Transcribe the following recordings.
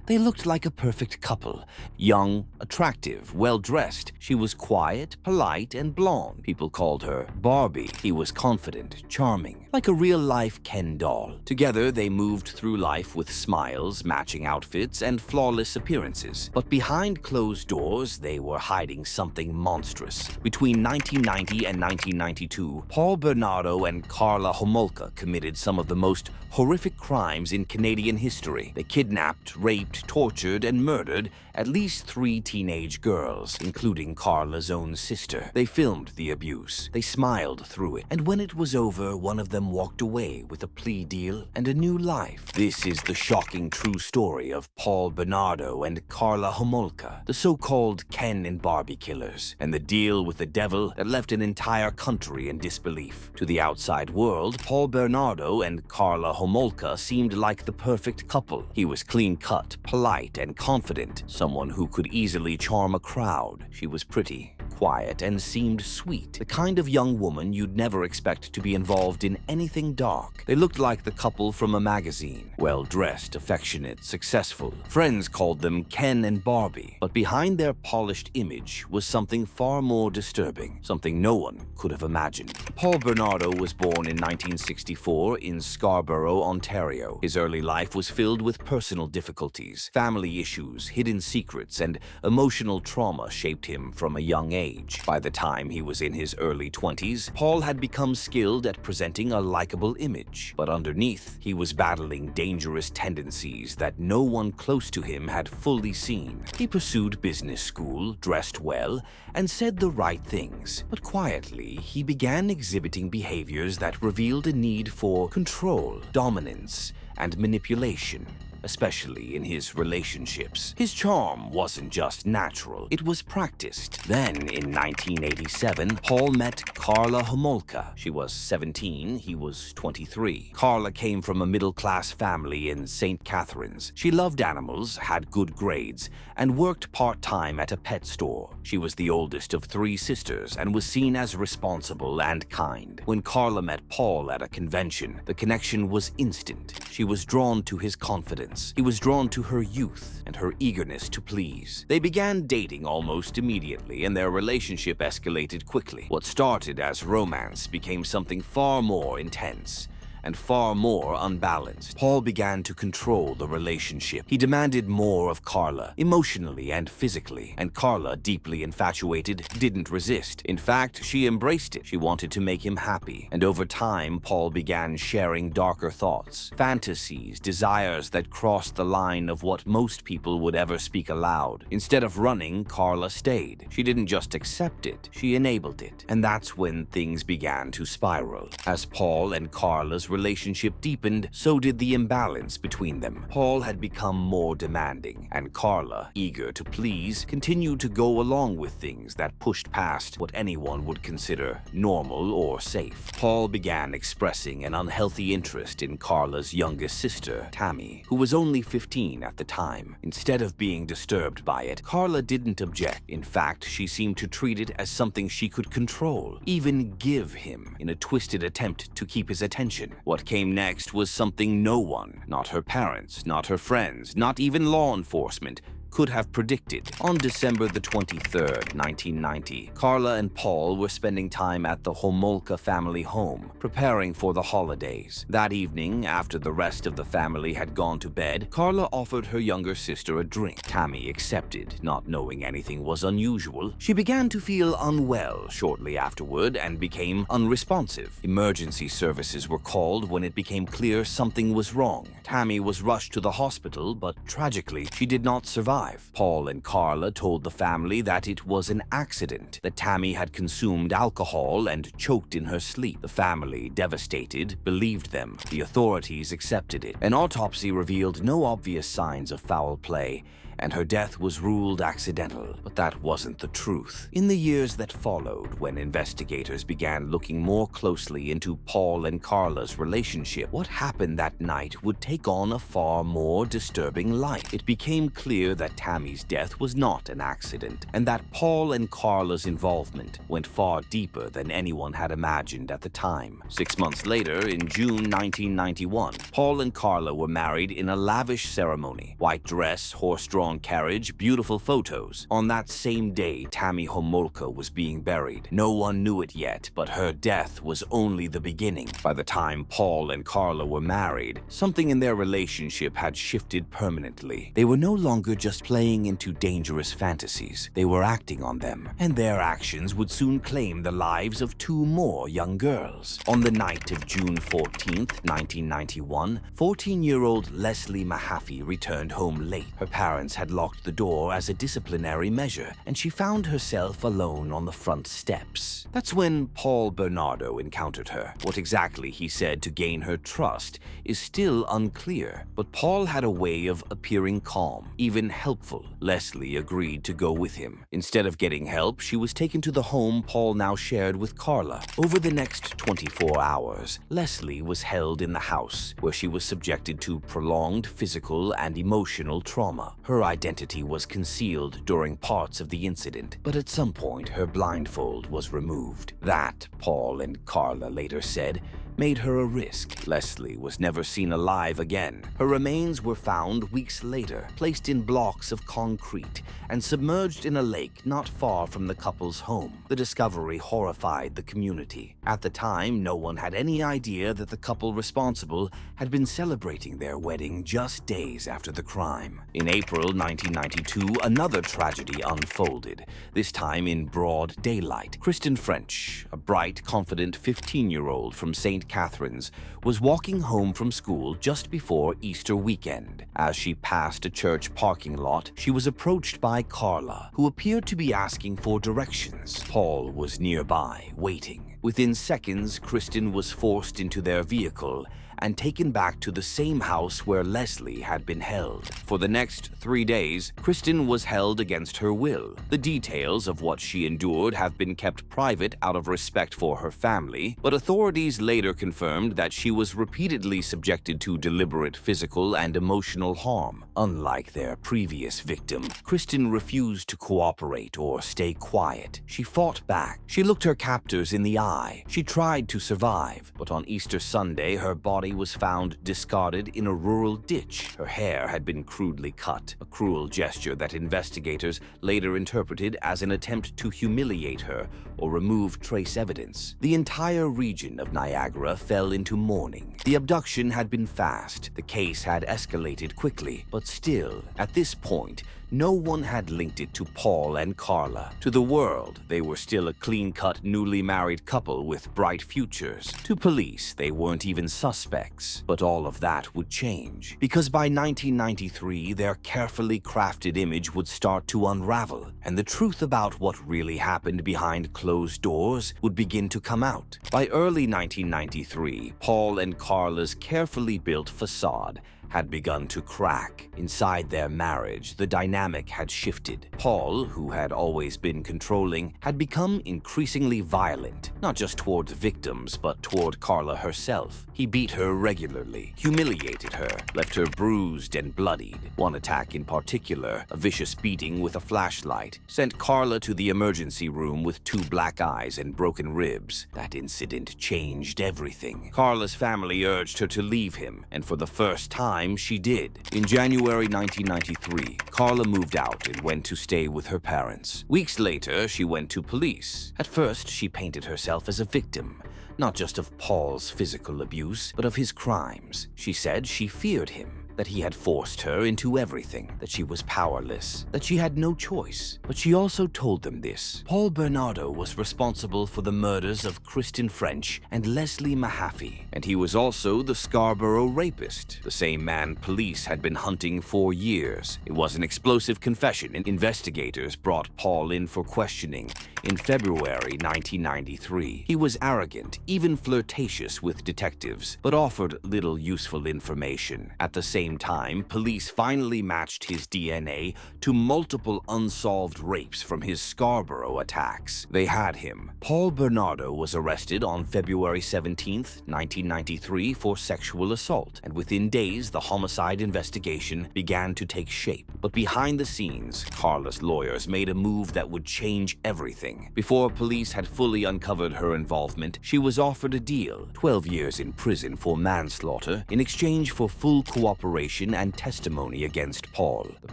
They looked like a perfect couple. Young, attractive, well-dressed. She was quiet, polite, and blonde. People called her Barbie. He was confident, charming, like a real-life Ken doll. Together, they moved through life with smiles, matching outfits, and flawless appearances. But behind closed doors, they were hiding something monstrous. Between 1990 and 1992, Bernardo and Karla Homolka committed some of the most horrific crimes in Canadian history. They kidnapped, raped, tortured, and murdered at least 3 teenage girls, including Karla's own sister. They filmed the abuse. They smiled through it. And when it was over, one of them walked away with a plea deal and a new life. This is the shocking true story of Bernardo and Karla Homolka, the so-called Ken and Barbie killers, and the deal with the devil that left an entire country in disbelief. To the outside world, Bernardo and Karla Homolka seemed like the perfect couple. He was clean-cut, polite, and confident, someone who could easily charm a crowd. She was pretty, quiet, and seemed sweet, the kind of young woman you'd never expect to be involved in anything dark. They looked like the couple from a magazine, well-dressed, affectionate, successful. Friends called them Ken and Barbie, but behind their polished image was something far more disturbing, something no one could have imagined. Bernardo was born in 1964 in Scarborough, Ontario. His early life was filled with personal difficulties, family issues, hidden secrets, and emotional trauma shaped him from a young age. By the time he was in his early 20s, Paul had become skilled at presenting a likable image, but underneath, he was battling dangerous tendencies that no one close to him had fully seen. He pursued business school, dressed well, and said the right things, but quietly, he began exhibiting behaviors that revealed a need for control, dominance, and manipulation, especially in his relationships. His charm wasn't just natural, it was practiced. Then, in 1987, Paul met Karla Homolka. She was 17, he was 23. Karla came from a middle-class family in St. Catharines. She loved animals, had good grades, and worked part-time at a pet store. She was the oldest of 3 sisters and was seen as responsible and kind. When Karla met Paul at a convention, the connection was instant. She was drawn to his confidence. He was drawn to her youth and her eagerness to please. They began dating almost immediately, and their relationship escalated quickly. What started as romance became something far more intense and far more unbalanced. Paul began to control the relationship. He demanded more of Karla, emotionally and physically, and Karla, deeply infatuated, didn't resist. In fact, she embraced it. She wanted to make him happy, and over time, Paul began sharing darker thoughts, fantasies, desires that crossed the line of what most people would ever speak aloud. Instead of running, Karla stayed. She didn't just accept it, she enabled it. And that's when things began to spiral. As Paul and Karla's relationship deepened, so did the imbalance between them. Paul had become more demanding, and Karla, eager to please, continued to go along with things that pushed past what anyone would consider normal or safe. Paul began expressing an unhealthy interest in Karla's youngest sister, Tammy, who was only 15 at the time. Instead of being disturbed by it, Karla didn't object. In fact, she seemed to treat it as something she could control, even give him, in a twisted attempt to keep his attention. What came next was something no one, not her parents, not her friends, not even law enforcement, could have predicted. On December the 23rd, 1990, Karla and Paul were spending time at the Homolka family home, preparing for the holidays. That evening, after the rest of the family had gone to bed, Karla offered her younger sister a drink. Tammy accepted, not knowing anything was unusual. She began to feel unwell shortly afterward and became unresponsive. Emergency services were called when it became clear something was wrong. Tammy was rushed to the hospital, but tragically, she did not survive. Paul and Karla told the family that it was an accident, that Tammy had consumed alcohol and choked in her sleep. The family, devastated, believed them. The authorities accepted it. An autopsy revealed no obvious signs of foul play, and her death was ruled accidental. But that wasn't the truth. In the years that followed, when investigators began looking more closely into Paul and Karla's relationship, what happened that night would take on a far more disturbing light. It became clear that Tammy's death was not an accident, and that Paul and Karla's involvement went far deeper than anyone had imagined at the time. 6 months later, in June 1991, Paul and Karla were married in a lavish ceremony. White dress, horse-drawn carriage, beautiful photos. On that same day, Tammy Homolka was being buried. No one knew it yet, but her death was only the beginning. By the time Paul and Karla were married, something in their relationship had shifted permanently. They were no longer just playing into dangerous fantasies. They were acting on them, and their actions would soon claim the lives of 2 more young girls. On the night of June 14th, 1991, 14-year-old Leslie Mahaffy returned home late. Her parents had locked the door as a disciplinary measure, and she found herself alone on the front steps. That's when Paul Bernardo encountered her. What exactly he said to gain her trust is still unclear, but Paul had a way of appearing calm, even helpful. Leslie agreed to go with him. Instead of getting help, she was taken to the home Paul now shared with Karla. Over the next 24 hours, Leslie was held in the house, where she was subjected to prolonged physical and emotional trauma. Her identity was concealed during parts of the incident, but at some point her blindfold was removed. That, Paul and Karla later said, made her a risk. Leslie was never seen alive again. Her remains were found weeks later, placed in blocks of concrete and submerged in a lake not far from the couple's home. The discovery horrified the community. At the time, no one had any idea that the couple responsible had been celebrating their wedding just days after the crime. In April 1992, another tragedy unfolded, this time in broad daylight. Kristen French, a bright, confident 15-year-old from St. Catherine's, was walking home from school just before Easter weekend. As she passed a church parking lot, she was approached by Karla, who appeared to be asking for directions. Paul was nearby, waiting. Within seconds, Kristen was forced into their vehicle and taken back to the same house where Leslie had been held. For the next 3 days, Kristen was held against her will. The details of what she endured have been kept private out of respect for her family, but authorities later confirmed that she was repeatedly subjected to deliberate physical and emotional harm. Unlike their previous victim, Kristen refused to cooperate or stay quiet. She fought back. She looked her captors in the eye. She tried to survive, but on Easter Sunday, her body was found discarded in a rural ditch. Her hair had been crudely cut, a cruel gesture that investigators later interpreted as an attempt to humiliate her or remove trace evidence. The entire region of Niagara fell into mourning. The abduction had been fast. The case had escalated quickly, but still, at this point, no one had linked it to Paul and Karla. To the world, they were still a clean-cut, newly married couple with bright futures. To police, they weren't even suspects. But all of that would change, because by 1993, their carefully crafted image would start to unravel, and the truth about what really happened behind closed doors would begin to come out. By early 1993, Paul and Karla's carefully built facade had begun to crack. Inside their marriage, the dynamic had shifted. Paul, who had always been controlling, had become increasingly violent, not just towards victims, but toward Karla herself. He beat her regularly, humiliated her, left her bruised and bloodied. One attack in particular, a vicious beating with a flashlight, sent Karla to the emergency room with 2 black eyes and broken ribs. That incident changed everything. Karla's family urged her to leave him, and for the first time, she did. In January 1993, Karla moved out and went to stay with her parents. Weeks later, she went to police. At first, she painted herself as a victim, not just of Paul's physical abuse, but of his crimes. She said she feared him, that he had forced her into everything, that she was powerless, that she had no choice. But she also told them this: Paul Bernardo was responsible for the murders of Kristen French and Leslie Mahaffy, and he was also the Scarborough rapist, the same man police had been hunting for years. It was an explosive confession, and investigators brought Paul in for questioning in February 1993. He was arrogant, even flirtatious with detectives, but offered little useful information. At the same same time, police finally matched his DNA to multiple unsolved rapes from his Scarborough attacks. They had him. Paul Bernardo was arrested on February 17, 1993 for sexual assault, and within days the homicide investigation began to take shape. But behind the scenes, Karla's lawyers made a move that would change everything. Before police had fully uncovered her involvement, she was offered a deal: 12 years in prison for manslaughter in exchange for full cooperation and testimony against Paul. The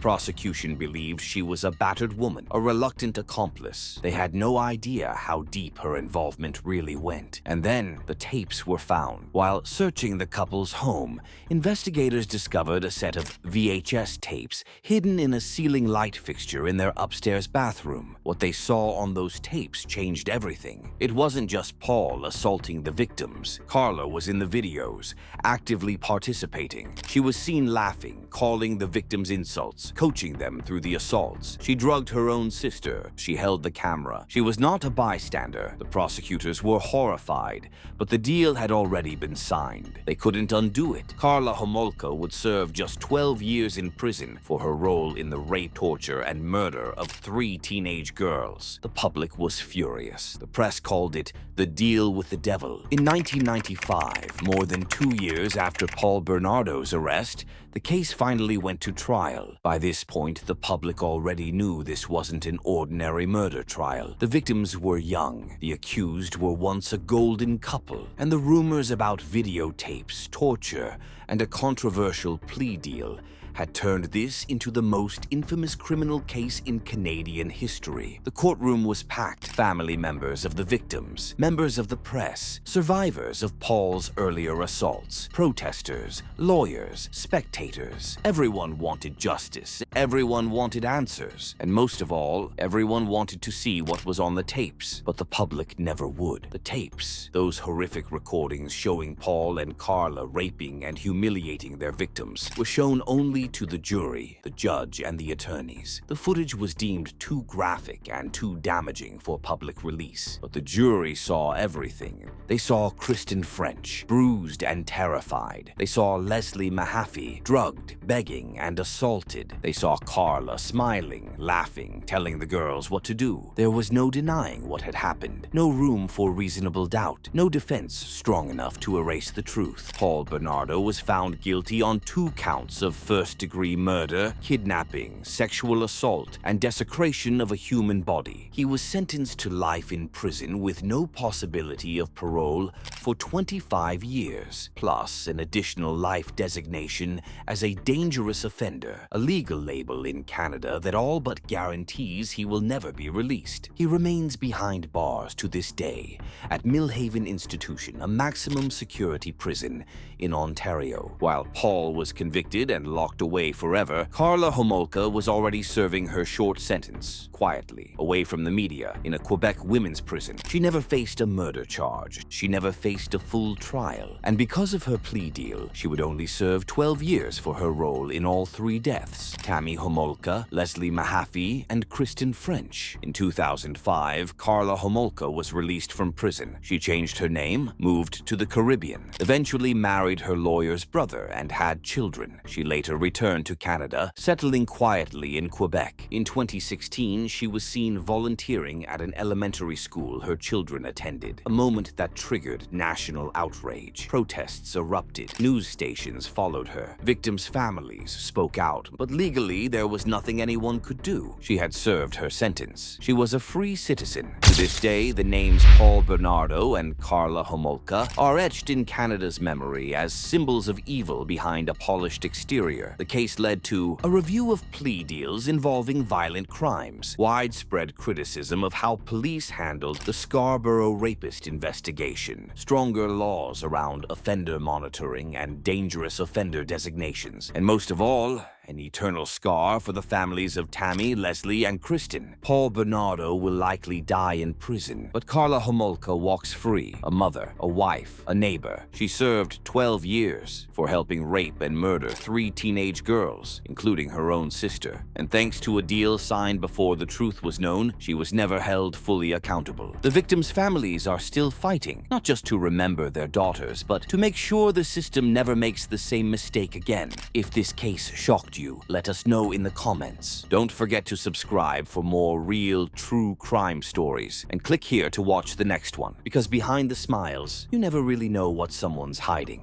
prosecution believed she was a battered woman, a reluctant accomplice. They had no idea how deep her involvement really went. And then the tapes were found. While searching the couple's home, investigators discovered a set of VHS tapes hidden in a ceiling light fixture in their upstairs bathroom. What they saw on those tapes changed everything. It wasn't just Paul assaulting the victims. Karla was in the videos, actively participating. She was seen laughing, calling the victims insults, coaching them through the assaults. She drugged her own sister. She held the camera. She was not a bystander. The prosecutors were horrified, but the deal had already been signed. They couldn't undo it. Karla Homolka would serve just 12 years in prison for her role in the rape, torture, and murder of 3 teenage girls. The public was furious. The press called it the deal with the devil. In 1995, more than 2 years after Paul Bernardo's arrest, the case finally went to trial. By this point, the public already knew this wasn't an ordinary murder trial. The victims were young. The accused were once a golden couple. And the rumors about videotapes, torture, and a controversial plea deal had turned this into the most infamous criminal case in Canadian history. The courtroom was packed. Family members of the victims, members of the press, survivors of Paul's earlier assaults, protesters, lawyers, spectators. Everyone wanted justice. Everyone wanted answers. And most of all, everyone wanted to see what was on the tapes. But the public never would. The tapes, those horrific recordings showing Paul and Karla raping and humiliating their victims, were shown only to the jury, the judge, and the attorneys. The footage was deemed too graphic and too damaging for public release. But the jury saw everything. They saw Kristen French, bruised and terrified. They saw Leslie Mahaffy, drugged, begging, and assaulted. They saw Karla smiling, laughing, telling the girls what to do. There was no denying what had happened. No room for reasonable doubt. No defense strong enough to erase the truth. Paul Bernardo was found guilty on 2 counts of first-degree murder, kidnapping, sexual assault, and desecration of a human body. He was sentenced to life in prison with no possibility of parole for 25 years, plus an additional life designation as a dangerous offender, a legal label in Canada that all but guarantees he will never be released. He remains behind bars to this day at Millhaven Institution, a maximum security prison in Ontario. While Paul was convicted and locked away forever, Karla Homolka was already serving her short sentence, quietly, away from the media, in a Quebec women's prison. She never faced a murder charge. She never faced a full trial. And because of her plea deal, she would only serve 12 years for her role in all 3 deaths: Tammy Homolka, Leslie Mahaffy, and Kristen French. In 2005, Karla Homolka was released from prison. She changed her name, moved to the Caribbean, eventually married her lawyer's brother, and had children. She later returned to Canada, settling quietly in Quebec. In 2016, she was seen volunteering at an elementary school her children attended, a moment that triggered national outrage. Protests erupted. News stations followed her. Victims' families spoke out, but legally there was nothing anyone could do. She had served her sentence. She was a free citizen. To this day, the names Paul Bernardo and Karla Homolka are etched in Canada's memory as symbols of evil behind a polished exterior. The case led to a review of plea deals involving violent crimes, widespread criticism of how police handled the Scarborough rapist investigation, stronger laws around offender monitoring and dangerous offender designations, and most of all, an eternal scar for the families of Tammy, Leslie, and Kristen. Poor Bernardo will likely die in prison, but Karla Homolka walks free, a mother, a wife, a neighbor. She served 12 years for helping rape and murder 3 teenage girls, including her own sister. And thanks to a deal signed before the truth was known, she was never held fully accountable. The victims' families are still fighting, not just to remember their daughters, but to make sure the system never makes the same mistake again. If this case shocked you, let us know in the comments. Don't forget to subscribe for more real, true crime stories, and click here to watch the next one, because behind the smiles, you never really know what someone's hiding.